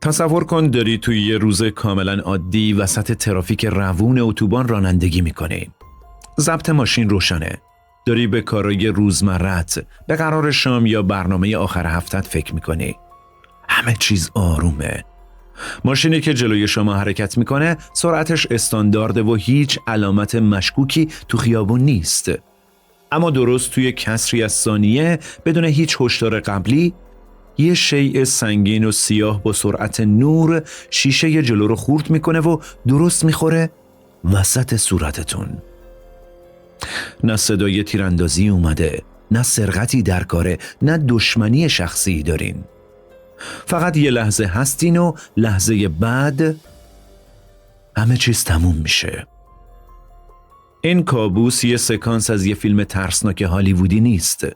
تصور کن داری توی یه روز کاملا عادی وسط ترافیک روون اتوبان رانندگی میکنی. ضبط ماشین روشنه. داری به کارای روزمرت، به قرار شام یا برنامه آخر هفتت فکر میکنی. همه چیز آرومه. ماشینی که جلوی شما حرکت میکنه سرعتش استاندارده و هیچ علامت مشکوکی تو خیابون نیست. اما درست توی کسری از ثانیه بدون هیچ هشدار قبلی یه شیء سنگین و سیاه با سرعت نور شیشه جلو رو خورد میکنه و درست میخوره وسط صورتتون. نه صدای تیراندازی اومده، نه سرقتی در کاره، نه دشمنی شخصی دارین. فقط یه لحظه هستین و لحظه بعد همه چیز تموم میشه. این کابوس یه سکانس از یه فیلم ترسناک هالیوودی نیست.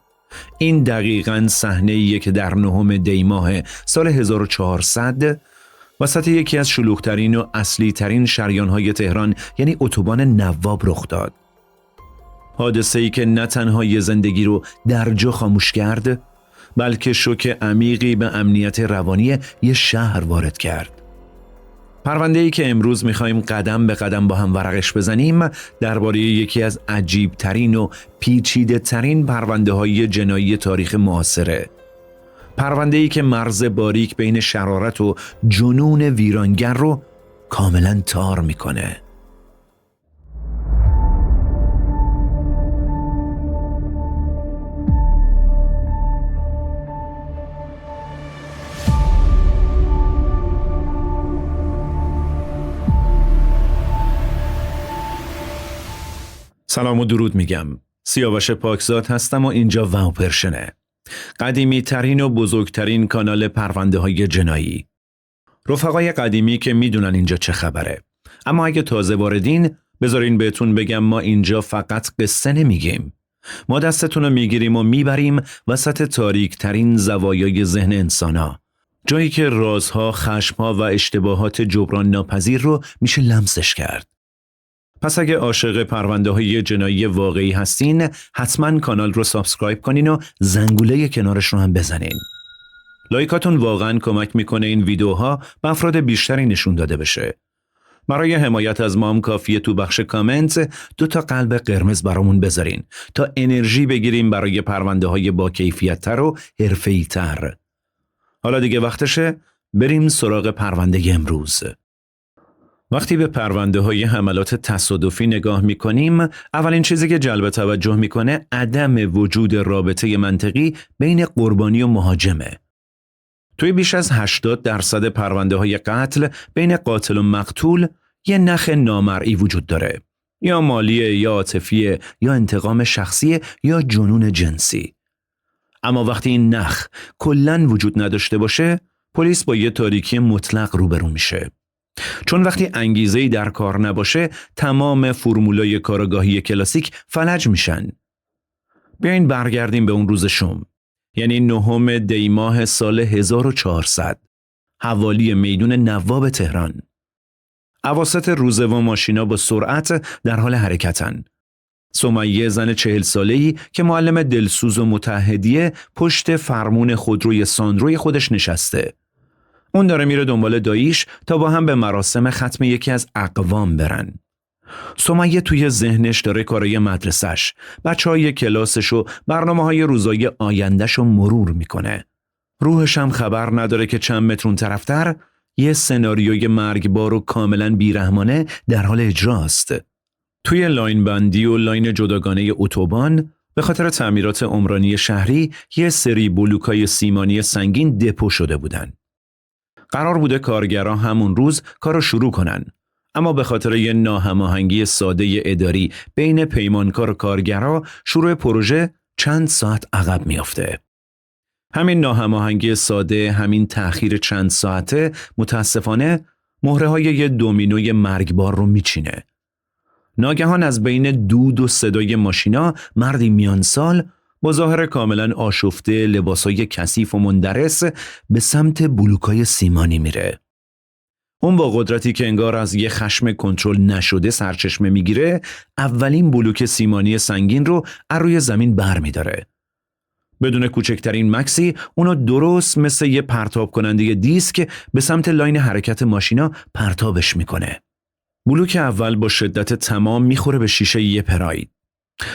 این دقیقاً صحنه‌ایه که در 9 دی ماه سال 1400 وسط یکی از شلوغ‌ترین و اصلی‌ترین شریان‌های تهران یعنی اتوبان نواب رخ داد. حادثه‌ای که نه تنها یه زندگی رو در جا خاموش کرد، بلکه شوک عمیقی به امنیت روانی یه شهر وارد کرد. پرونده‌ای که امروز می‌خوایم قدم به قدم با هم ورقش بزنیم درباره یکی از عجیب‌ترین و پیچیده‌ترین پرونده‌های جنایی تاریخ معاصره. پرونده‌ای که مرز باریک بین شرارت و جنون ویرانگر رو کاملاً تار می‌کنه. سلام و درود میگم. سیاوش پاکزاد هستم و اینجا واو پرشنه. قدیمی ترین و بزرگترین کانال پرونده های جنایی. رفقای قدیمی که میدونن اینجا چه خبره. اما اگه تازه واردین بذارین بهتون بگم ما اینجا فقط قصه نمیگیم. ما دستتون رو میگیریم و میبریم وسط تاریک ترین زوایای ذهن انسانا. جایی که رازها، خشمها و اشتباهات جبران ناپذیر رو میشه لمسش کرد. پس اگه عاشق پرونده‌های جنایی واقعی هستین حتما کانال رو سابسکرایب کنین و زنگوله کنارش رو هم بزنین. لایکاتون واقعا کمک میکنه این ویدیوها به افراد بیشتری نشون داده بشه. برای حمایت از ما هم کافیه تو بخش کامنت 2 قلب قرمز برامون بذارین تا انرژی بگیریم برای پرونده‌های با کیفیت‌تر و حرفه‌ای‌تر. حالا دیگه وقتشه بریم سراغ پرونده امروز. وقتی به پرونده‌های حملات تصادفی نگاه می‌کنیم، اولین چیزی که جلب توجه می‌کنه عدم وجود رابطه منطقی بین قربانی و مهاجمه. توی بیش از 80% پرونده‌های قتل بین قاتل و مقتول یه نخ نامرئی وجود داره. یا مالیه، یا عاطفیه، یا انتقام شخصی، یا جنون جنسی. اما وقتی این نخ کلاً وجود نداشته باشه، پلیس با یه تاریکی مطلق روبرو میشه. چون وقتی انگیزه‌ای در کار نباشه تمام فرمولای کارآگاهی کلاسیک فلج میشن. بیاین برگردیم به اون روز شوم، یعنی 9 دی ماه سال 1400، حوالی میدون نواب تهران. اواسط روزه و ماشینا با سرعت در حال حرکتن. سمیه زن 40 ساله‌ای که معلم دلسوز و متحدیه پشت فرمون خودروی ساندروی خودش نشسته. اون داره میره دنبال داییش تا با هم به مراسم ختم یکی از اقوام برن. سمیه توی ذهنش داره کارای مدرسش، بچهای کلاسش و برنامه‌های روزای آیندهش رو مرور میکنه. روحش هم خبر نداره که چند متر اون طرفتر یه سناریوی مرگبار و کاملا بیرحمانه در حال اجراست. توی لاین بندی و لاین جداگانه اتوبان به خاطر تعمیرات عمرانی شهری یه سری بلوکای سیمانی سنگین دپو شده بودن. قرار بوده کارگرها همون روز کارو شروع کنن، اما به خاطر یه ناهماهنگی ساده اداری بین پیمانکار و کارگرها شروع پروژه چند ساعت عقب میافته. همین ناهماهنگی ساده، همین تأخیر چند ساعته متاسفانه مهره‌های یه دومینوی مرگبار رو میچینه. ناگهان از بین دود و صدای ماشینا مردی میان سال با ظاهر کاملا آشفته، لباسای کثیف و مندرس به سمت بلوکای سیمانی میره. اون با قدرتی که انگار از یه خشم کنترل نشده سرچشمه میگیره، اولین بلوک سیمانی سنگین رو از روی زمین بر میداره. بدون کوچکترین مکسی اونو درست مثل یه پرتاب کننده دیسک به سمت لاین حرکت ماشینا پرتابش میکنه. بلوک اول با شدت تمام میخوره به شیشه یه پراید.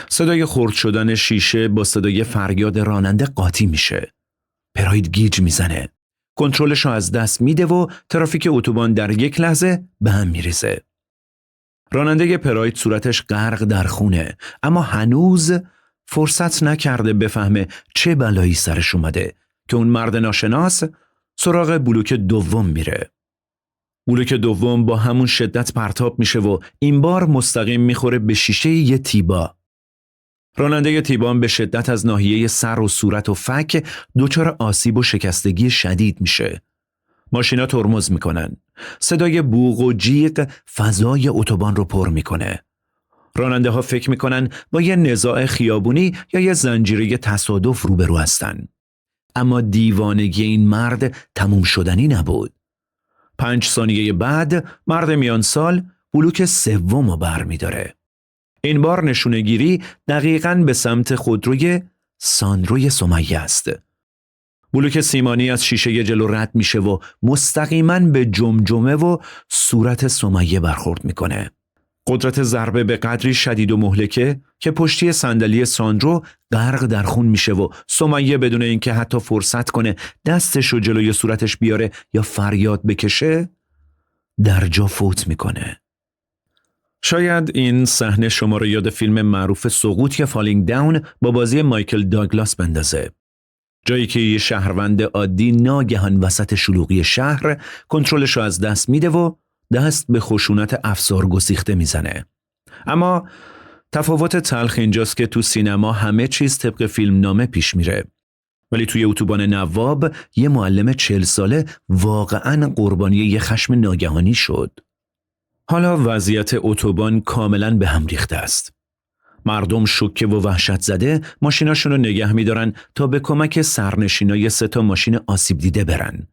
صدای خرد شدن شیشه با صدای فریاد راننده قاطی میشه. پراید گیج میزنه. کنترلش رو از دست میده و ترافیک اتوبان در یک لحظه به هم میریزه. راننده پراید صورتش غرق در خونه، اما هنوز فرصت نکرده بفهمه چه بلایی سرش اومده که اون مرد ناشناس سراغ بلوک دوم میره. بلوک دوم با همون شدت پرتاب میشه و این بار مستقیم میخوره به شیشه یه تیبا. راننده تیبان به شدت از ناحیه سر و صورت و فک دچار آسیب و شکستگی شدید میشه. ماشینا ترمز میکنن. صدای بوق و جیغ فضای اتوبان رو پر میکنه. راننده ها فکر میکنن با یه نزاع خیابونی یا یه زنجیره تصادف روبرو هستن. اما دیوانگی این مرد تموم شدنی نبود. 5 ثانیه بعد مرد میان سال بلوک سوم رو برمیداره. این بار نشونگیری دقیقاً به سمت خودروی ساندروی سمیه است. بلوک سیمانی از شیشه جلو رد میشه و مستقیماً به جمجمه و صورت سمیه برخورد میکنه. قدرت ضربه به قدری شدید و مهلکه که پشتی صندلی ساندرو غرق در خون میشه و سمیه بدون اینکه حتی فرصت کنه دستش رو جلوی صورتش بیاره یا فریاد بکشه در جا فوت میکنه. شاید این صحنه شما رو یاد فیلم معروف سقوط یا فالینگ داون با بازی مایکل داگلاس بندازه. جایی که یه شهروند عادی ناگهان وسط شلوغی شهر کنترلش رو از دست میده و دست به خشونت افسار گسیخته میزنه. اما تفاوت تلخ اینجاست که تو سینما همه چیز طبق فیلم نامه پیش میره. ولی توی اتوبان نواب یه معلم 40 ساله واقعاً قربانی یه خشم ناگهانی شد. حالا وضعیت اتوبان کاملاً به هم ریخته است. مردم شوکه و وحشت زده ماشیناشون رو نگه می‌دارن تا به کمک سرنشینای 3 ماشین آسیب دیده برن.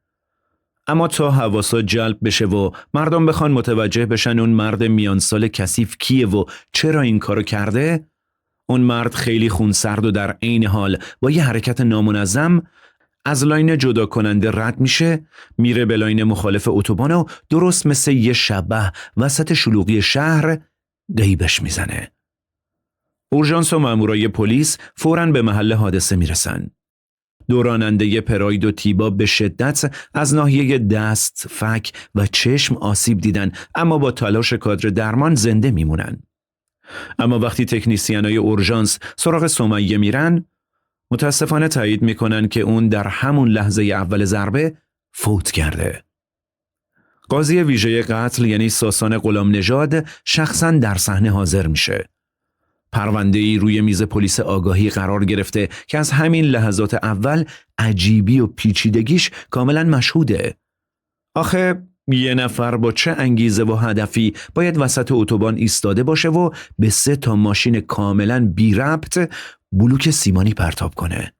اما تا حواسا جلب بشه و مردم بخوان متوجه بشن اون مرد میان سال کثیف کیه و چرا این کارو کرده، اون مرد خیلی خونسرد و در عین حال با یه حرکت نامنظم از لاین جدا کننده رد میشه، میره به لاین مخالف اتوبان و درست مثل یه شبح وسط شلوغی شهر غیبش میزنه. اورژانس و مامورای پلیس فوراً به محل حادثه میرسن. 2 راننده پراید و تیبا به شدت از ناحیه دست، فک و چشم آسیب دیدن، اما با تلاش کادر درمان زنده میمونن. اما وقتی تکنیسیانای اورژانس سراغ سمیه میرن، متاسفانه تایید میکنن که اون در همون لحظه اول ضربه فوت کرده. قاضی ویژه قتل یعنی ساسان غلام نژاد شخصاً در صحنه حاضر میشه. پرونده‌ای روی میز پلیس آگاهی قرار گرفته که از همین لحظات اول عجیبی و پیچیدگیش کاملا مشهوده. آخه یه نفر با چه انگیزه و هدفی باید وسط اتوبان ایستاده باشه و به 3 ماشین کاملا بی ربط بلوک سیمانی پرتاب کنه؟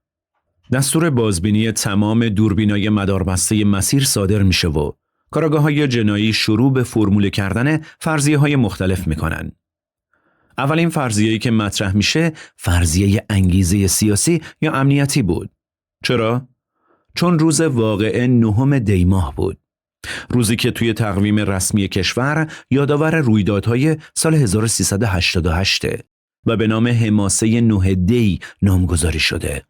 دستور بازبینی تمام دوربینای مداربسته مسیر صادر میشه و کارآگاه‌های جنایی شروع به فرموله کردن فرضیه‌های مختلف میکنن. اولین فرضیه‌ای که مطرح میشه فرضیه انگیزه سیاسی یا امنیتی بود. چرا؟ چون روز واقعه 9 دی ماه بود. روزی که توی تقویم رسمی کشور یادآور رویدادهای سال 1388 و به نام حماسه 9 دی نامگذاری شده.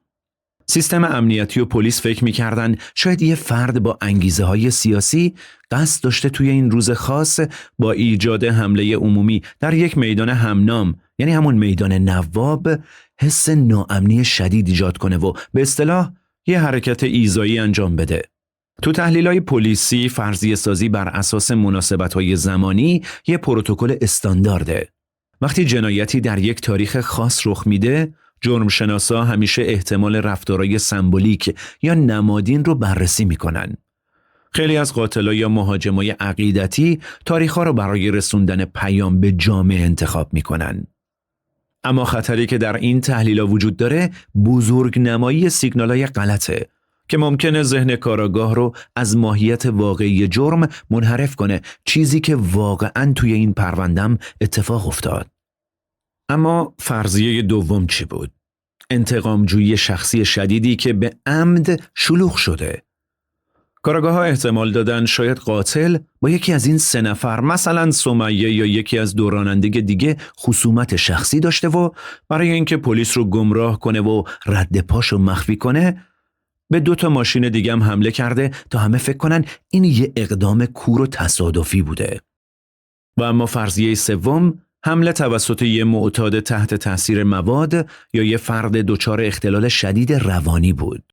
سیستم امنیتی و پلیس فکر می‌کردن شاید یه فرد با انگیزه‌های سیاسی قصد داشته توی این روز خاص با ایجاد حمله عمومی در یک میدان همنام، یعنی همون میدان نواب، حس ناامنی شدید ایجاد کنه و به اصطلاح یه حرکت ایذایی انجام بده. تو تحلیل‌های پلیسی فرضیه سازی بر اساس مناسبت‌های زمانی یه پروتکل استاندارده. وقتی جنایتی در یک تاریخ خاص رخ میده، جرمشناسا همیشه احتمال رفتارهای سمبولیک یا نمادین رو بررسی میکنن. خیلی از قاتلا یا مهاجمای عقیدتی تاریخ‌ها رو برای رسوندن پیام به جامعه انتخاب میکنن. اما خطری که در این تحلیل‌ها وجود داره بزرگ نمایی سیگنال‌های غلطه که ممکنه ذهن کاراگاه رو از ماهیت واقعی جرم منحرف کنه، چیزی که واقعاً توی این پروندم اتفاق افتاد. اما فرضیه دوم چی بود؟ انتقامجویی شخصی شدیدی که به عمد شلوغ شده. کارآگاه‌ها احتمال دادن شاید قاتل با یکی از این 3 نفر، مثلا سمیه یا یکی از 2 راننده دیگه، خصومت شخصی داشته و برای اینکه پلیس رو گمراه کنه و رد پاشو مخفی کنه به 2 تا ماشین دیگه هم حمله کرده تا همه فکر کنن این یه اقدام کور و تصادفی بوده. و اما فرضیه سوم، حمله توسط یه معتاد تحت تاثیر مواد یا یه فرد دچار اختلال شدید روانی بود.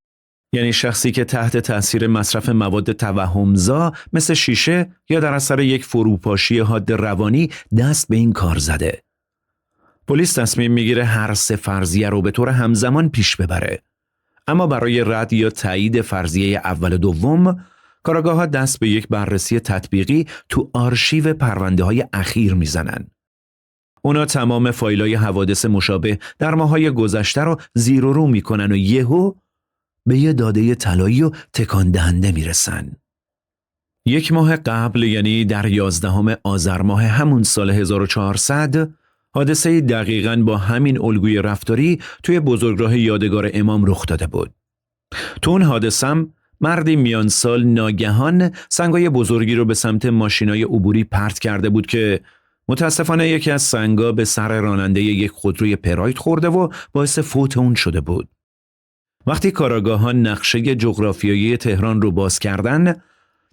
یعنی شخصی که تحت تاثیر مصرف مواد توهمزا مثل شیشه یا در اثر یک فروپاشی حاد روانی دست به این کار زده. پلیس تصمیم میگیره هر 3 فرضیه رو به طور همزمان پیش ببره. اما برای رد یا تایید فرضیه اول و دوم، کارآگاه‌ها دست به یک بررسی تطبیقی تو آرشیو پرونده‌های اخیر میزنن. اونا تمام فایل‌های حوادث مشابه در ماه‌های گذشته رو زیر و رو میکنن و یهو به یه داده طلایی و تکان دهنده میرسن. 1 ماه قبل، یعنی در 11 آذر ماه همون سال 1400، حادثه دقیقاً با همین الگوی رفتاری توی بزرگراه یادگار امام رخ داده بود. تو اون حادثه مردی میان سال ناگهان سنگای بزرگی رو به سمت ماشینای عبوری پرت کرده بود که متاسفانه یکی از سنگا به سر راننده یک خودروی پراید خورده و باعث فوت اون شده بود. وقتی کارآگاهان نقشه جغرافیایی تهران رو باز کردن،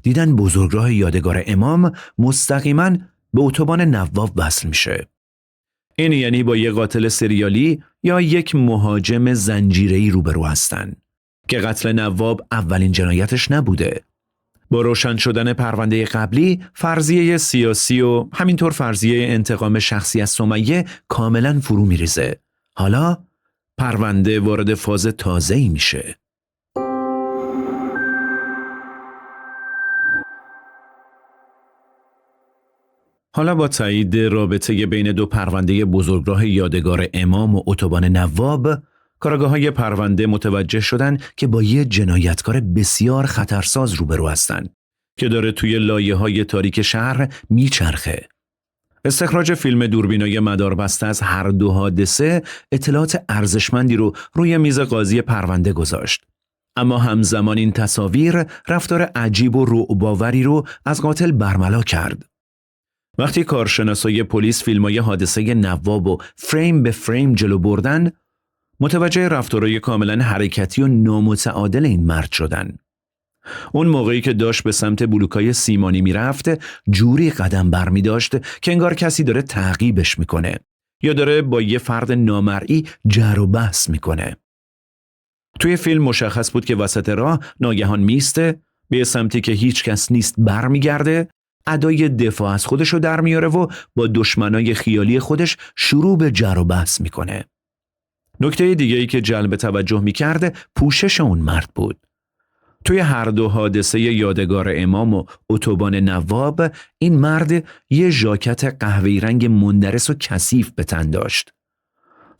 دیدن بزرگراه یادگار امام مستقیما به اتوبان نواب وصل میشه. این یعنی با یک قاتل سریالی یا یک مهاجم زنجیره‌ای روبرو هستن که قتل نواب اولین جنایتش نبوده. با روشن شدن پرونده قبلی، فرضیه سیاسی و همینطور فرضیه انتقام شخصی از سمیه کاملا فرو میریزه. حالا پرونده وارد فاز تازه‌ای میشه. حالا با تایید رابطه بین 2 پرونده بزرگراه یادگار امام و اتوبان نواب، کارآگاه‌های پرونده متوجه شدن که با یه جنایتکار بسیار خطرساز روبرو هستن که داره توی لایه‌های تاریک شهر میچرخه. استخراج فیلم دوربینای مداربسته از هر 2 حادثه اطلاعات ارزشمندی رو روی میز قاضی پرونده گذاشت. اما همزمان این تصاویر رفتار عجیب و رعب‌آوری رو از قاتل برملا کرد. وقتی کارشناسای پلیس فیلمای حادثه نواب و فریم به فریم جلو بردن، متوجه رفتارهای کاملا حرکتی و نامتعادل این مرد شدن. اون موقعی که داشت به سمت بلوکای سیمانی میرفت، جوری قدم برمی داشت که انگار کسی داره تعقیبش میکنه یا داره با یه فرد نامرئی جر و بحث میکنه. توی فیلم مشخص بود که وسط راه ناگهان میسته، به سمتی که هیچ کس نیست برمیگرده، ادای دفاع از خودشو در میاره و با دشمنای خیالی خودش شروع به جر و بحث میکنه. نکته دیگه‌ای که جلب توجه میکرده پوشش اون مرد بود. توی هر 2 حادثه یادگار امام و اتوبان نواب، این مرد یه ژاکت قهوه‌ای رنگ مندرس و کثیف به تن داشت.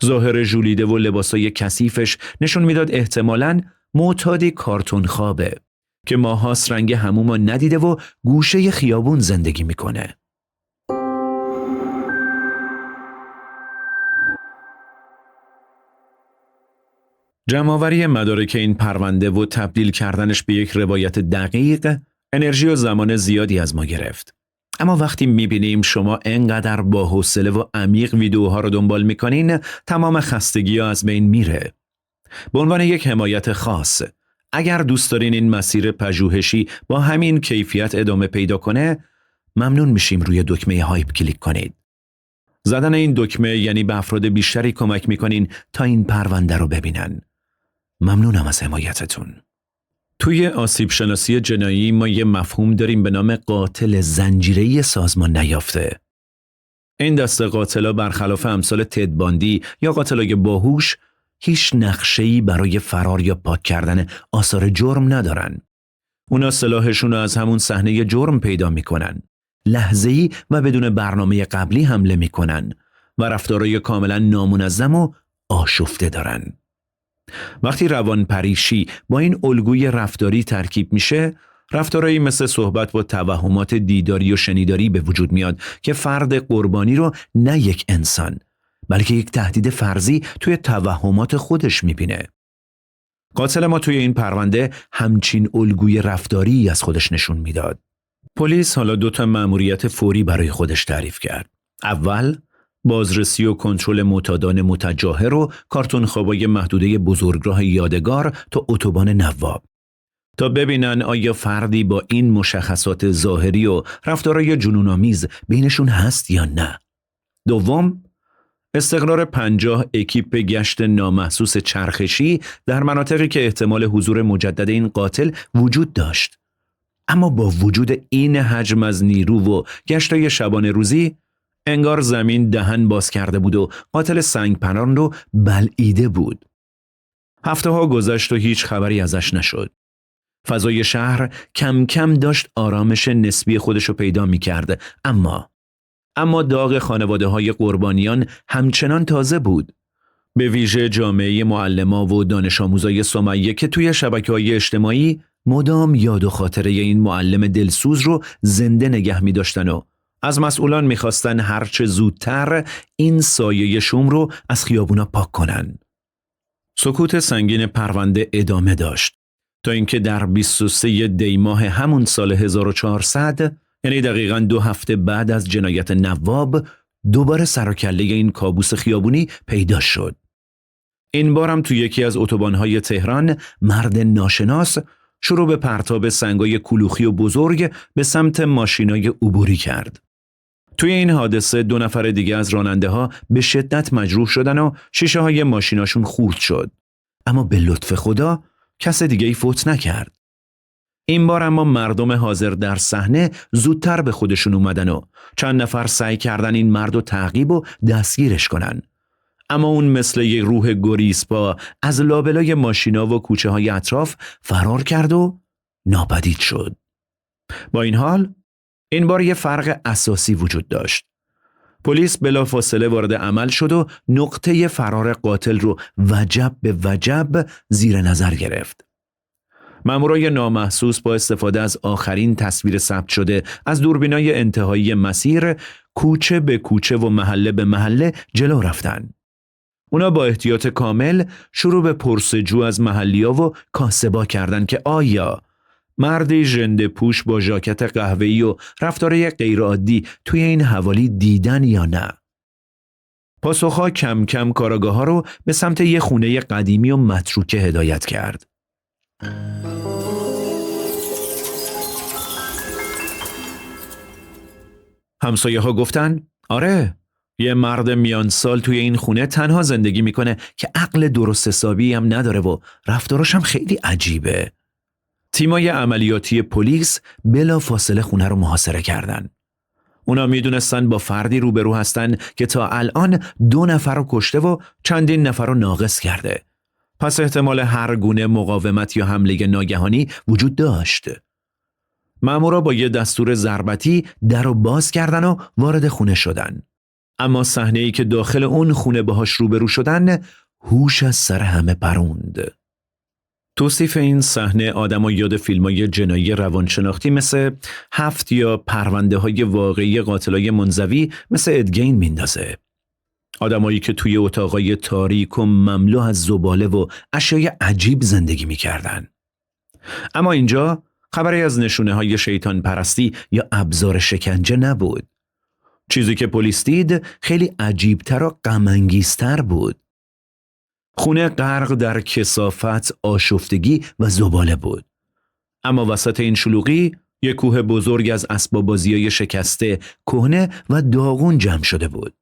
ظاهر ژولیده و لباسای کثیفش نشون میداد احتمالاً معتادی کارتون خوابه که ماهاست رنگ حمومو ندیده و گوشه خیابون زندگی میکنه. جمع‌آوری مدارک این پرونده و تبدیل کردنش به یک روایت دقیق، انرژی و زمان زیادی از ما گرفت. اما وقتی میبینیم شما انقدر با حوصله و عمیق ویدیوها رو دنبال میکنین، تمام خستگی‌ها از بین میره. به عنوان یک حمایت خاص، اگر دوست دارین این مسیر پژوهشی با همین کیفیت ادامه پیدا کنه، ممنون میشیم روی دکمه هایپ کلیک کنید. زدن این دکمه یعنی به افراد بیشتری کمک میکنین تا این پرونده رو ببینن. ممنونم از حمایتتون. توی آسیب شناسی جنایی ما یه مفهوم داریم به نام قاتل زنجیره‌ای سازمان نیافته. این دسته قاتلا برخلاف امثال تد باندی یا قاتلای باهوش هیچ نقشه‌ای برای فرار یا پاک کردن آثار جرم ندارن. اونا سلاحشون رو از همون صحنه جرم پیدا میکنن. لحظه‌ای و بدون برنامه قبلی حمله میکنن و رفتارهای کاملا نامنظم و آشفته دارن. وقتی روانپریشی با این الگوی رفتاری ترکیب میشه، رفتارهایی مثل صحبت با توهمات دیداری و شنیداری به وجود میاد که فرد قربانی رو نه یک انسان بلکه یک تهدید فرضی توی توهمات خودش میبینه. قاتل ما توی این پرونده همچین الگوی رفتاری از خودش نشون میداد. پلیس حالا 2 مأموریت فوری برای خودش تعریف کرد. اول، بازرسی و کنترل معتادان متجاهر و کارتون خوابای محدوده بزرگراه یادگار تا اتوبان نواب تا ببینن آیا فردی با این مشخصات ظاهری و رفتارهای جنون‌آمیز بینشون هست یا نه. دوم، استقرار 50 اکیپ گشت نامحسوس چرخشی در مناطقی که احتمال حضور مجدد این قاتل وجود داشت. اما با وجود این حجم از نیرو و گشتای شبانه روزی، انگار زمین دهن باز کرده بود و قاتل سنگپران رو بلعیده بود. هفته‌ها گذشت و هیچ خبری ازش نشد. فضای شهر کم کم داشت آرامش نسبی خودش رو پیدا می کرد. اما داغ خانواده‌های قربانیان همچنان تازه بود. به ویژه جامعه معلما و دانش آموزای سمیه که توی شبکه‌های اجتماعی مدام یاد و خاطره این معلم دلسوز رو زنده نگه می داشتن و از مسئولان می خواستن هرچه زودتر این سایه شوم رو از خیابونا پاک کنن. سکوت سنگین پرونده ادامه داشت تا اینکه در 23 دی ماه همون سال 1400، یعنی دقیقاً 2 هفته بعد از جنایت نواب، دوباره سر و کله این کابوس خیابونی پیدا شد. این بارم توی یکی از اتوبان‌های تهران مرد ناشناس شروع به پرتاب سنگای کلوخی و بزرگ به سمت ماشینای عبوری کرد. توی این حادثه 2 نفر دیگه از راننده‌ها به شدت مجروح شدن و شیشه‌های ماشیناشون خورد شد. اما به لطف خدا کس دیگه‌ای فوت نکرد. این بار اما مردم حاضر در صحنه زودتر به خودشون اومدن و چند نفر سعی کردن این مرد رو تعقیب و دستگیرش کنن. اما اون مثل یک روح گریزپا از لابلای ماشینا و کوچه های اطراف فرار کرد و ناپدید شد. با این حال این بار یه فرق اساسی وجود داشت. پلیس بلافاصله وارد عمل شد و نقطه فرار قاتل رو وجب به وجب زیر نظر گرفت. مامورای نامحسوس با استفاده از آخرین تصویر ثبت شده از دوربینای انتهایی مسیر کوچه به کوچه و محله به محله جلو رفتن. اونا با احتیاط کامل شروع به پرسجو از محلیا و کاسبا کردن که آیا مردی ژنده پوش با ژاکت قهوه‌ای و رفتار غیرعادی توی این حوالی دیدن یا نه. پاسخها کم کم کاراگاه‌ها رو به سمت یه خونه قدیمی و متروکه هدایت کرد. همسایه‌ها گفتن آره، یه مرد میان سال توی این خونه تنها زندگی میکنه که عقل درست حسابی هم نداره و رفتارش هم خیلی عجیبه. تیمای عملیاتی پلیس بلا فاصله خونه رو محاصره کردن. اونا میدونستن با فردی روبرو هستن که تا الان 2 نفر رو کشته و چندین نفر رو ناقص کرده. پس احتمال هر گونه مقاومت یا حمله ناگهانی وجود داشت. مامورا با یه دستور ضربتی در رو باز کردن و وارد خونه شدن. اما صحنه‌ای که داخل اون خونه باهاش روبرو شدن هوش از سر همه پروند. توصیف این صحنه آدمو یاد فیلم‌های جنایی روانشناختی مثل 7 یا پرونده‌های واقعی قاتلای منزوی مثل ادگین میندازه. آدمایی که توی اتاقای تاریک و مملو از زباله و اشیای عجیب زندگی میکردن. اما اینجا خبری از نشونه‌های شیطان پرستی یا ابزار شکنجه نبود. چیزی که پلیس دید خیلی عجیبتر و غم‌انگیزتر بود. خونه غرق در کثافت، آشفتگی و زباله بود. اما وسط این شلوغی یک کوه بزرگ از اسباب بازیای شکسته، کهنه و داغون جمع شده بود.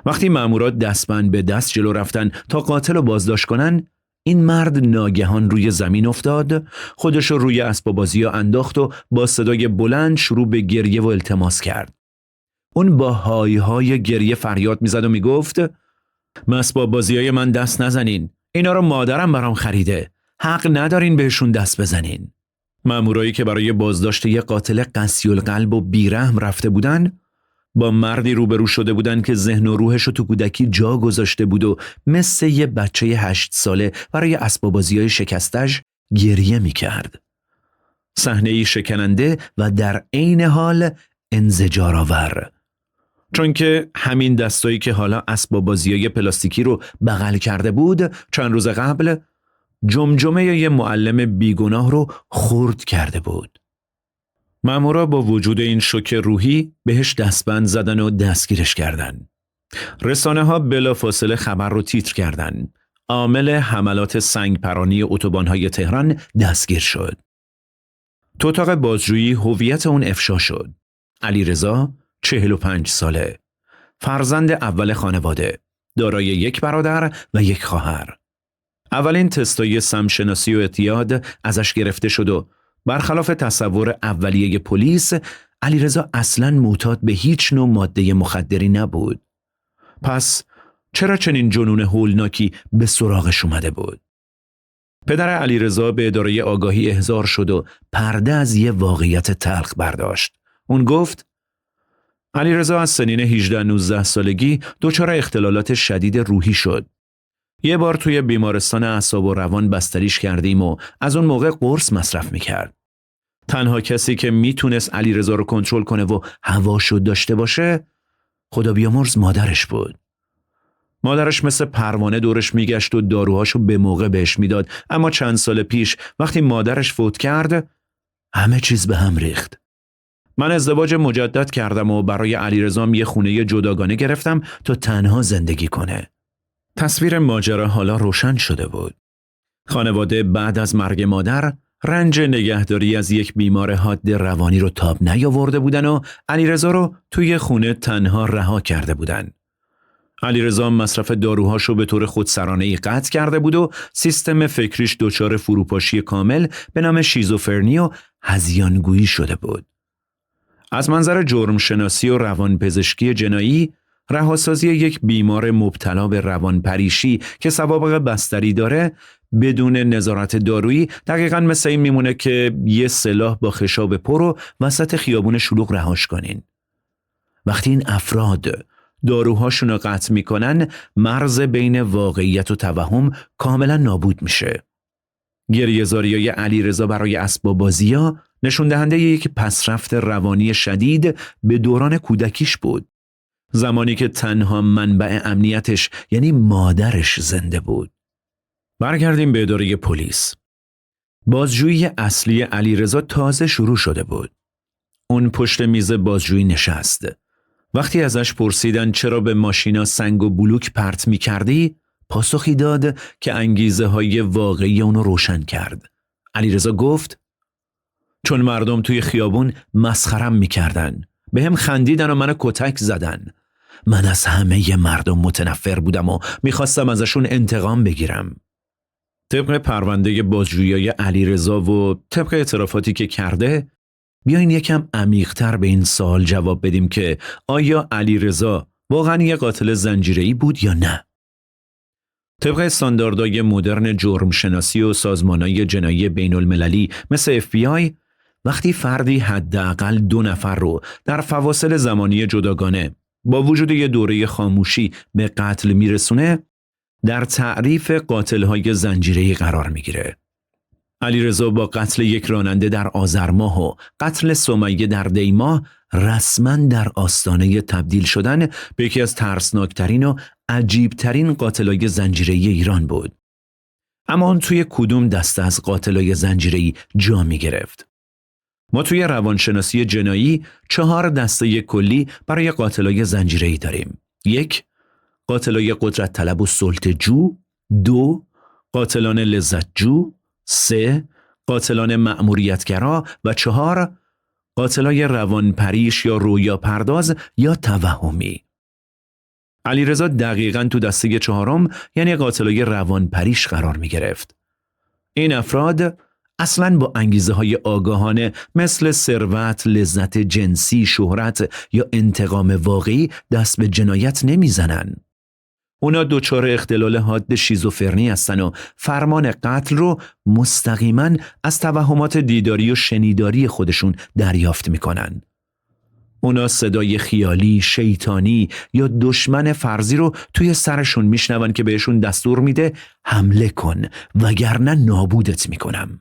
وقتی مامورات دستبند به دست جلو رفتن تا قاتل رو بازداشت کنن، این مرد ناگهان روی زمین افتاد، خودش رو روی اسباب بازی‌ها انداخت و با صدای بلند شروع به گریه و التماس کرد. اون با های گریه فریاد میزد و میگفت اسباب بازیای من دست نزنین. اینا رو مادرم برام خریده. حق ندارین بهشون دست بزنین. مامورایی که برای بازداشت یک قاتل قسی القلب و بیرحم رفته بودن، با مردی روبرو شده بودن که ذهن و روحش رو تو کودکی جا گذاشته بود و مثل یه بچه 8 ساله برای اسباب بازیای شکستش گریه میکرد. صحنه‌ای شکننده و در عین حال انزجارآور. چون که همین دستایی که حالا اسباب بازیای پلاستیکی رو بغل کرده بود چند روز قبل جمجمه یه معلم بیگناه رو خرد کرده بود. مامورا با وجود این شوک روحی بهش دستبند زدن و دستگیرش کردن. رسانه ها بلافاصله خبر رو تیتر کردن. عامل حملات سنگپرانی اتوبان‌های تهران دستگیر شد. تو اتاق بازجویی هویت اون افشا شد. علیرضا 45 ساله. فرزند اول خانواده. دارای یک برادر و یک خواهر. اولین تستای سمشناسی و اعتیاد ازش گرفته شد و برخلاف تصور اولیه پلیس، علیرضا اصلاً معتاد به هیچ نوع ماده مخدری نبود. پس چرا چنین جنون هولناکی به سراغش اومده بود؟ پدر علیرضا به اداره آگاهی احضار شد و پرده از یه واقعیت تلخ برداشت. اون گفت علیرضا از سنین 18-19 سالگی دچار اختلالات شدید روحی شد. یه بار توی بیمارستان اعصاب و روان بستریش کردیم و از اون موقع قرص مصرف میکرد. تنها کسی که میتونست علیرضا رو کنترل کنه و هواشو داشته باشه خدا بیامرز مادرش بود. مادرش مثل پروانه دورش میگشت و داروهاشو به موقع بهش میداد، اما چند سال پیش وقتی مادرش فوت کرد همه چیز به هم ریخت. من ازدواج مجدد کردم و برای علیرضا یه خونه جداگانه گرفتم تا تنها زندگی کنه. تصویر ماجرا حالا روشن شده بود. خانواده بعد از مرگ مادر رنج نگهداری از یک بیمار حاد روانی رو تاب نیاورده بودن و علیرضا رو توی خونه تنها رها کرده بودن. علیرضا مصرف داروهاشو به طور خودسرانه‌ای قطع کرده بود و سیستم فکریش دچار فروپاشی کامل به نام شیزوفرنی و هذیانگویی شده بود. از منظر جرم شناسی و روانپزشکی جنایی، رهاسازی یک بیمار مبتلا به روانپریشی که سوابق بستری داره بدون نظارت دارویی دقیقاً مثل این میمونه که یه سلاح با خشاب پر رو وسط خیابون شلوغ رهاش کنین. وقتی این افراد داروهاشون رو قطع میکنن، مرز بین واقعیت و توهم کاملا نابود میشه. گریه‌زاریای علیرضا برای اسباب بازی‌ها نشون دهنده یک پسرفت روانی شدید به دوران کودکیش بود. زمانی که تنها منبع امنیتش یعنی مادرش زنده بود. برگردیم به اداره پلیس. بازجویی اصلی علیرضا تازه شروع شده بود. اون پشت میز بازجویی نشست. وقتی ازش پرسیدن چرا به ماشینا سنگ و بلوک پرت می کردی، پاسخی داد که انگیزه های واقعی اونو روشن کرد. علیرضا گفت چون مردم توی خیابون مسخرم می کردن. به هم خندیدن و منو کتک زدن. من از همه مردم متنفر بودم و میخواستم ازشون انتقام بگیرم. طبق پرونده بازجویی علیرضا و طبق اعترافاتی که کرده، بیاین یکم عمیق‌تر به این سوال جواب بدیم که آیا علیرضا واقعاً یه قاتل زنجیره‌ای بود یا نه؟ طبق استانداردهای مدرن جرم شناسی و سازمانهای جنایی بین المللی مثل FBI، وقتی فردی حداقل 2 نفر رو در فواصل زمانی جداگانه با وجود یه دوره خاموشی به قتل میرسونه، در تعریف قاتل‌های زنجیره‌ای قرار میگیره. علیرضا با قتل یک راننده در آذر ماه و قتل سمیه در دی ماه رسما در آستانه تبدیل شدن به یکی از ترسناکترین و عجیبترین قاتلای زنجیره‌ای ایران بود. اما آن توی کدوم دسته از قاتلای زنجیره‌ای جا می گرفت؟ ما توی روانشناسی جنایی 4 دسته کلی برای قاتلای زنجیره‌ای داریم. 1. قاتلای قدرت طلب و سلطه جو. 2. قاتلان لذت جو. 3. قاتلان مأموریتگرا و 4. قاتلای روانپریش یا رویا پرداز یا توهمی. علیرضا دقیقاً تو دسته 4 یعنی قاتلای روانپریش قرار می گرفت. این افراد اصلاً با انگیزه های آگاهانه مثل ثروت، لذت جنسی، شهرت یا انتقام واقعی دست به جنایت نمی زنن. اونا دچار اختلال حاد شیزوفرنی هستن و فرمان قتل رو مستقیما از توهمات دیداری و شنیداری خودشون دریافت میکنن. اونا صدای خیالی، شیطانی یا دشمن فرضی رو توی سرشون میشنون که بهشون دستور میده حمله کن وگرنه نابودت میکنم.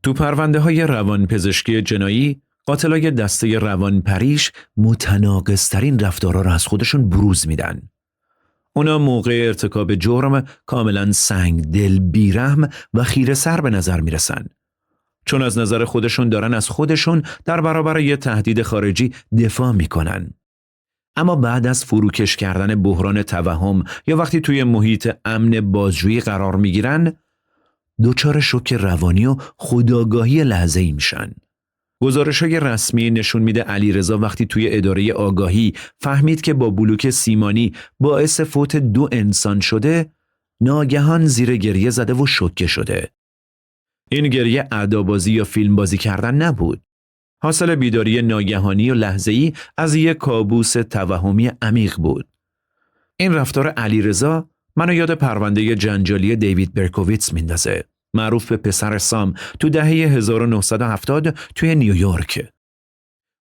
تو پرونده های روانپزشکی جنایی قاتلای دسته روانپریش متناقض‌ترین رفتارها را از خودشون بروز میدن. اونا موقع ارتکاب جرم کاملا سنگدل، بیرحم و خیره سر به نظر میرسن. چون از نظر خودشون دارن از خودشون در برابر یه تهدید خارجی دفاع میکنن. اما بعد از فروکش کردن بحران توهم یا وقتی توی محیط امن بازجویی قرار میگیرن، دچار شوک روانی و خودآگاهی لحظه‌ای میشن. گزارش‌های رسمی نشون میده علیرضا وقتی توی اداره آگاهی فهمید که با بلوک سیمانی باعث فوت 2 انسان شده، ناگهان زیر گریه زده و شوکه شده. این گریه ادابازی یا فیلم بازی کردن نبود. حاصل بیداری ناگهانی و لحظه‌ای از یک کابوس توهمی عمیق بود. این رفتار علیرضا منو یاد پرونده جنجالی دیوید برکوویتس میندازه، معروف به پسر سام، تو دهه 1970 توی نیویورک.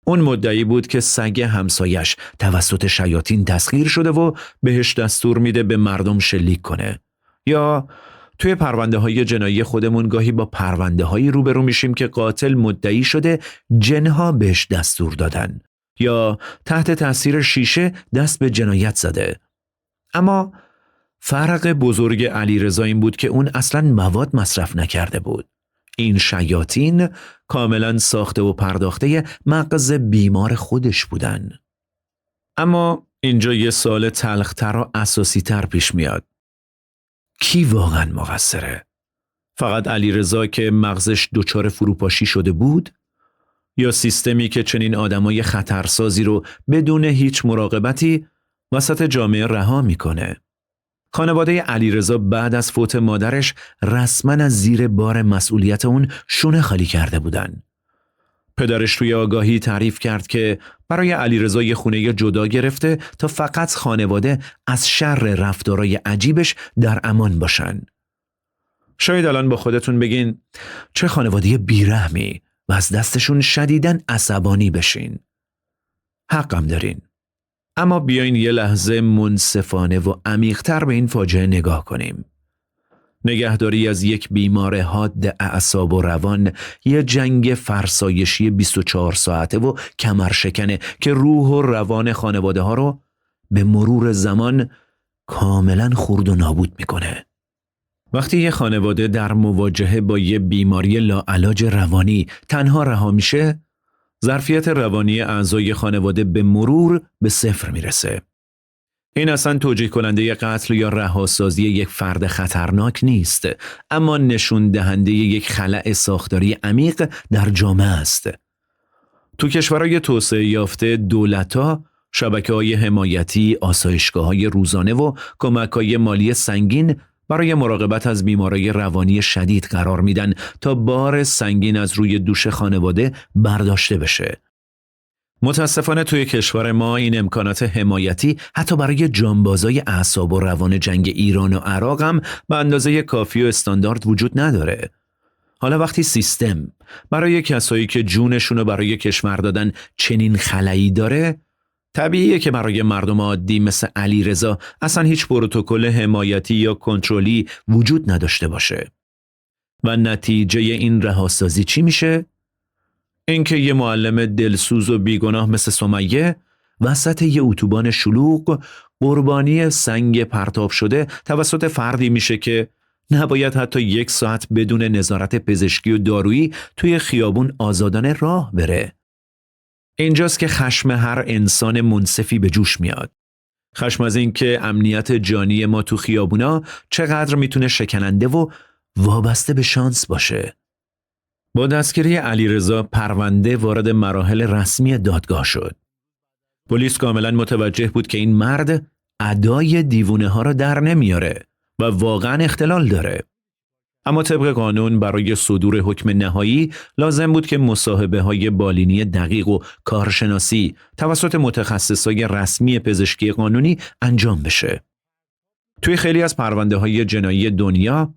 اون مدعی بود که سگ همسایش توسط شیاطین تسخیر شده و بهش دستور میده به مردم شلیک کنه. یا توی پرونده های جنایی خودمون گاهی با پرونده هایی روبرو میشیم که قاتل مدعی شده جنها بهش دستور دادن یا تحت تاثیر شیشه دست به جنایت زده. اما فرق بزرگ علیرضا این بود که اون اصلاً مواد مصرف نکرده بود. این شیاطین کاملاً ساخته و پرداخته مغز بیمار خودش بودن. اما اینجا یه سوال تلختر و اساسی‌تر پیش میاد. کی واقعاً مقصره؟ فقط علیرضا که مغزش دچار فروپاشی شده بود؟ یا سیستمی که چنین آدمای خطرسازی رو بدون هیچ مراقبتی وسط جامعه رها میکنه؟ خانواده علیرضا بعد از فوت مادرش رسما از زیر بار مسئولیت اون شونه خالی کرده بودن. پدرش توی آگاهی تعریف کرد که برای علیرضا یه خونه جدا گرفته تا فقط خانواده از شر رفتارای عجیبش در امان باشن. شاید الان با خودتون بگین چه خانواده بیرحمی و از دستشون شدیداً عصبانی بشین. حقم دارین. اما بیاین یه لحظه منصفانه و عمیق‌تر به این فاجعه نگاه کنیم. نگهداری از یک بیمار حاد اعصاب و روان یه جنگ فرسایشی 24 ساعته و کمرشکنه که روح و روان خانواده ها رو به مرور زمان کاملا خورد و نابود میکنه. وقتی یه خانواده در مواجهه با یه بیماری لاعلاج روانی تنها رها میشه، ظرفیت روانی اعضای خانواده به مرور به 0 میرسه. این اصلا توجیه کننده قتل یا رهاسازی یک فرد خطرناک نیست، اما نشون دهنده یک خلأ ساختاری عمیق در جامعه است. تو کشورهای توسعه یافته دولت‌ها شبکه‌های حمایتی، آسایشگاه‌های روزانه و کمک‌های مالی سنگین برای مراقبت از بیماری روانی شدید قرار میدن تا بار سنگین از روی دوش خانواده برداشته بشه. متاسفانه توی کشور ما این امکانات حمایتی حتی برای جانبازای اعصاب و روان جنگ ایران و عراق هم به اندازه کافی و استاندارد وجود نداره. حالا وقتی سیستم برای کسایی که جونشونو برای کشور دادن چنین خلایی داره، طبیعیه که برای مردم عادی مثل علیرضا اصلا هیچ پروتکل حمایتی یا کنترلی وجود نداشته باشه. و نتیجه این رهاسازی چی میشه؟ اینکه یه معلم دلسوز و بیگناه مثل سمیه وسط یه اتوبان شلوغ قربانی سنگ پرتاب شده توسط فردی میشه که نباید حتی 1 ساعت بدون نظارت پزشکی و دارویی توی خیابون آزادانه راه بره. اینجاست که خشم هر انسان منصفی به جوش میاد. خشم از این که امنیت جانی ما تو خیابونا چقدر میتونه شکننده و وابسته به شانس باشه. با دستگیری علیرضا پرونده وارد مراحل رسمی دادگاه شد. پلیس کاملا متوجه بود که این مرد ادای دیوونه ها را در نمیاره و واقعا اختلال داره. اما طبق قانون برای صدور حکم نهایی لازم بود که مصاحبه های بالینی دقیق و کارشناسی توسط متخصصای رسمی پزشکی قانونی انجام بشه. توی خیلی از پرونده های جنایی دنیا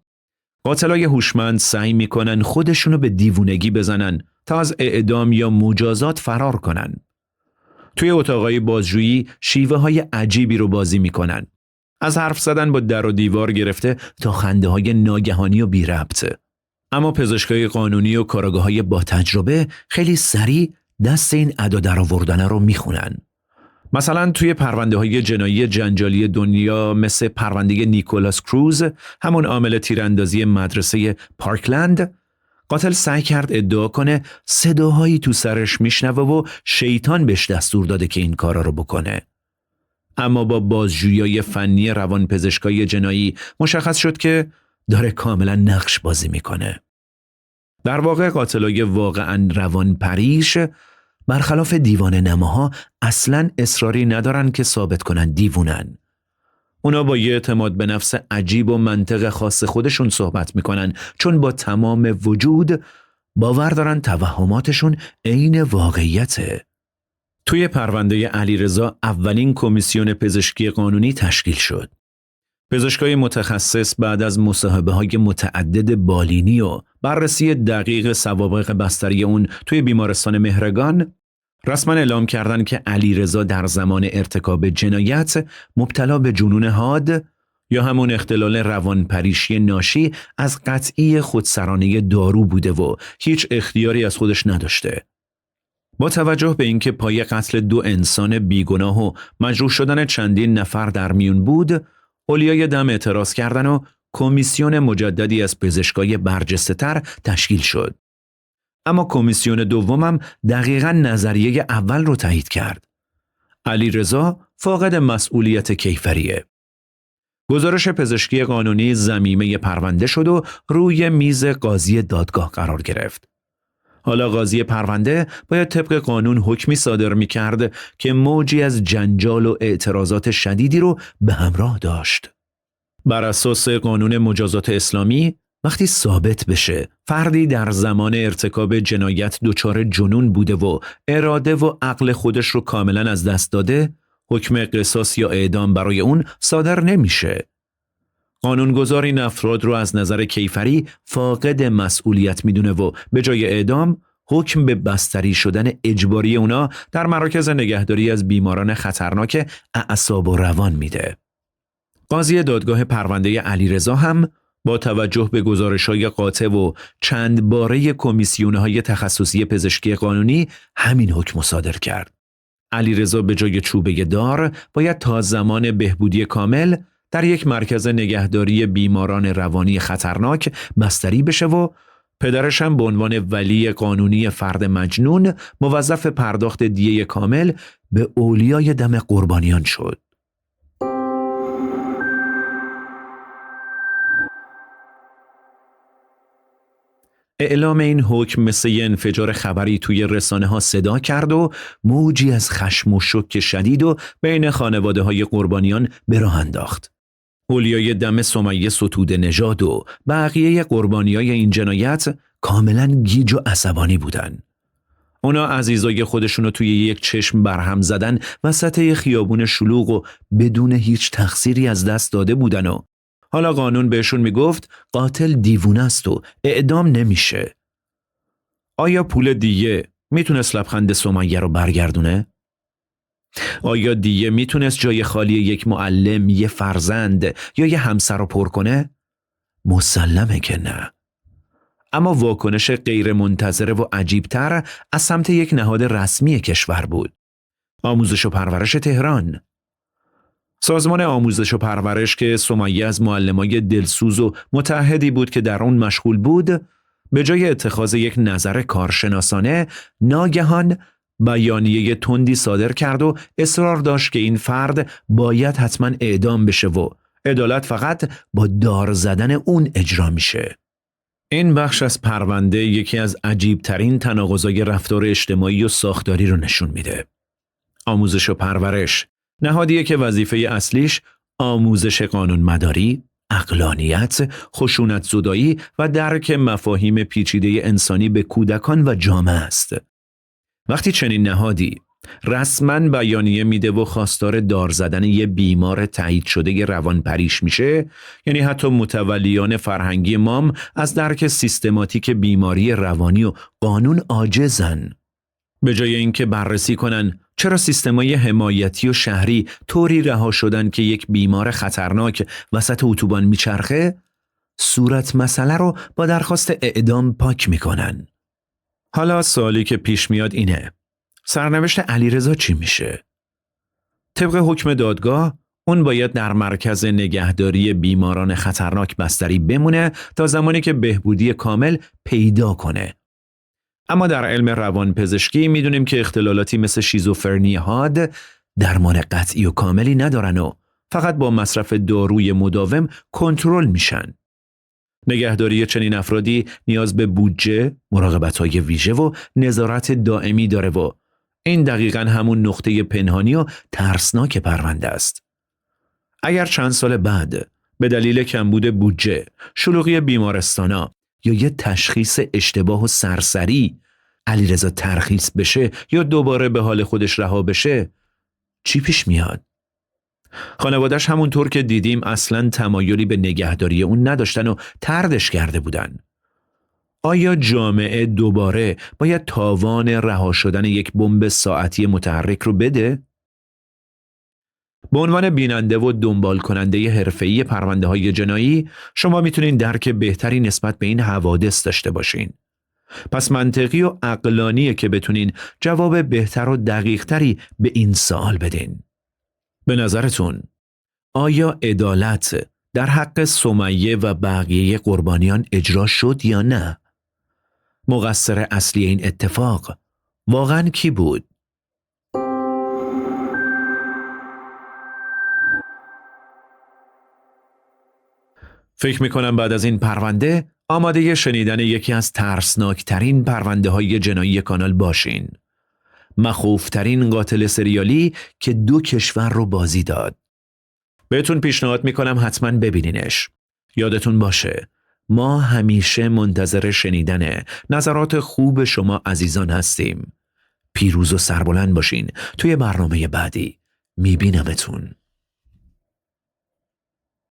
قاتلای هوشمند سعی میکنن خودشونو به دیوونگی بزنن تا از اعدام یا مجازات فرار کنن. توی اتاقای بازجویی شیوه های عجیبی رو بازی میکنن. از حرف زدن با در و دیوار گرفته تا خنده های ناگهانی و بی ربط. اما پزشکای قانونی و کاراگاه‌های با تجربه خیلی سریع دست این ادا در آوردن رو میخونن. مثلا توی پرونده های جنایی جنجالی دنیا مثل پرونده نیکولاس کروز، همون عامل تیراندازی مدرسه پارکلند، قاتل سعی کرد ادعا کنه صداهایی تو سرش میشنوه و شیطان بهش دستور داده که این کارا رو بکنه. اما با بازجویی فنی روانپزشکای جنایی مشخص شد که داره کاملا نقش بازی میکنه. در واقع قاتلای واقعا روانپریش برخلاف دیوانه نماها اصلاً اصراری ندارن که ثابت کنن دیوونن. اونا با یه اعتماد به نفس عجیب و منطق خاص خودشون صحبت میکنن، چون با تمام وجود باور دارن توهماتشون عین واقعیته. توی پرونده علیرضا اولین کمیسیون پزشکی قانونی تشکیل شد. پزشکای متخصص بعد از مصاحبه‌های متعدد بالینی و بررسی دقیق سوابق بستری اون توی بیمارستان مهرگان رسما اعلام کردند که علیرضا در زمان ارتکاب جنایت مبتلا به جنون حاد یا همون اختلال روانپریشی ناشی از قطعی خودسرانه دارو بوده و هیچ اختیاری از خودش نداشته. با توجه به اینکه پای قتل 2 انسان بیگناه و مجروح شدن چندین نفر در میون بود، اولیای دم اعتراض کردن و کمیسیون مجددی از پزشکای برجسته‌تر تشکیل شد. اما کمیسیون دومم دقیقاً نظریه اول رو تایید کرد. علیرضا فاقد مسئولیت کیفریه. گزارش پزشکی قانونی ضمیمه پرونده شد و روی میز قاضی دادگاه قرار گرفت. حالا قاضی پرونده باید طبق قانون حکمی صادر می‌کرد که موجی از جنجال و اعتراضات شدیدی رو به همراه داشت. بر اساس قانون مجازات اسلامی، وقتی ثابت بشه فردی در زمان ارتکاب جنایت دچار جنون بوده و اراده و عقل خودش رو کاملا از دست داده، حکم قصاص یا اعدام برای اون صادر نمیشه. قانونگذار این افراد رو از نظر کیفری فاقد مسئولیت میدونه و به جای اعدام حکم به بستری شدن اجباری اونا در مراکز نگهداری از بیماران خطرناک اعصاب و روان میده. قاضی دادگاه پرونده علیرضا هم با توجه به گزارش‌های قاطع و چند باره کمیسیون‌های تخصصی پزشکی قانونی همین حکم صادر کرد. علیرضا به جای چوبه دار باید تا زمان بهبودی کامل در یک مرکز نگهداری بیماران روانی خطرناک بستری بشه و پدرش هم به عنوان ولی قانونی فرد مجنون موظف پرداخت دیه کامل به اولیای دم قربانیان شد. اعلام این حکم مثل یه انفجار خبری توی رسانه ها صدا کرد و موجی از خشم و شوک شدید و بین خانواده های قربانیان به راه انداخت. اولیای دم سمیه ستوده نژاد و بقیه قربانیای این جنایت کاملا گیج و عصبانی بودن. اونا عزیزای خودشونو توی یک چشم برهم زدن وسط خیابون شلوغ و بدون هیچ تقصیری از دست داده بودن و حالا قانون بهشون میگفت قاتل دیوونه است و اعدام نمیشه. آیا پول دیه میتونست لبخند سمیه رو برگردونه؟ آیا دیه میتونست جای خالی یک معلم، یه فرزند یا یه همسر رو پر کنه؟ مسلمه که نه. اما واکنش غیر منتظره و عجیبتر از سمت یک نهاد رسمی کشور بود. آموزش و پرورش تهران. سازمان آموزش و پرورش که سمیه از معلمای دلسوز و متعهدی بود که در اون مشغول بود، به جای اتخاذ یک نظر کارشناسانه ناگهان بیانیه تندی صادر کرد و اصرار داشت که این فرد باید حتما اعدام بشه و عدالت فقط با دار زدن اون اجرا میشه. این بخش از پرونده یکی از عجیبترین تناقضای رفتار اجتماعی و ساختاری رو نشون میده. آموزش و پرورش نهادیه که وظیفه اصلیش آموزش قانون مداری، عقلانیت، خشونت زدایی و درک مفاهیم پیچیده انسانی به کودکان و جامعه است. وقتی چنین نهادی رسما بیانیه میده و خواستار دار زدن یه بیمار تایید شده روانپریش میشه، یعنی حتی متولیان فرهنگی مام از درک سیستماتیک بیماری روانی و قانون عاجزن. به جای اینکه بررسی کنن چرا سیستمای حمایتی و شهری طوری رها شدن که یک بیمار خطرناک وسط اتوبان میچرخه، صورت مسئله رو با درخواست اعدام پاک میکنن. حالا سوالی که پیش میاد اینه: سرنوشت علیرضا چی میشه؟ طبق حکم دادگاه اون باید در مرکز نگهداری بیماران خطرناک بستری بمونه تا زمانی که بهبودی کامل پیدا کنه. اما در علم روانپزشکی میدونیم که اختلالاتی مثل شیزوفرنی حاد درمان قطعی و کاملی ندارن و فقط با مصرف داروی مداوم کنترل میشن. نگهداری چنین افرادی نیاز به بودجه، مراقبت‌های ویژه و نظارت دائمی داره و این دقیقاً همون نقطه پنهانی و ترسناک پرونده است. اگر چند سال بعد به دلیل کمبود بودجه، شلوغی بیمارستانا یا یه تشخیص اشتباه و سرسری علیرضا ترخیص بشه یا دوباره به حال خودش رها بشه، چی پیش میاد؟ خانوادش همونطور که دیدیم اصلاً تمایلی به نگهداری اون نداشتن و طردش کرده بودن. آیا جامعه دوباره باید تاوان رها شدن یک بمب ساعتی متحرک رو بده؟ به عنوان بیننده و دنبال کننده حرفه‌ای پرونده‌های جنایی، شما میتونین درک بهتری نسبت به این حوادث داشته باشین. پس منطقی و عقلانیه که بتونین جواب بهتر و دقیقتری به این سوال بدین. به نظرتون آیا عدالت در حق سمیه و بقیه قربانیان اجرا شد یا نه؟ مقصر اصلی این اتفاق واقعاً کی بود؟ فکر میکنم بعد از این پرونده آماده شنیدن یکی از ترسناکترین پرونده های جنایی کانال باشین. مخوفترین قاتل سریالی که 2 کشور رو بازی داد. بهتون پیشنهاد میکنم حتما ببینینش. یادتون باشه ما همیشه منتظر شنیدن نظرات خوب شما عزیزان هستیم. پیروز و سربلند باشین. توی برنامه بعدی میبینمتون.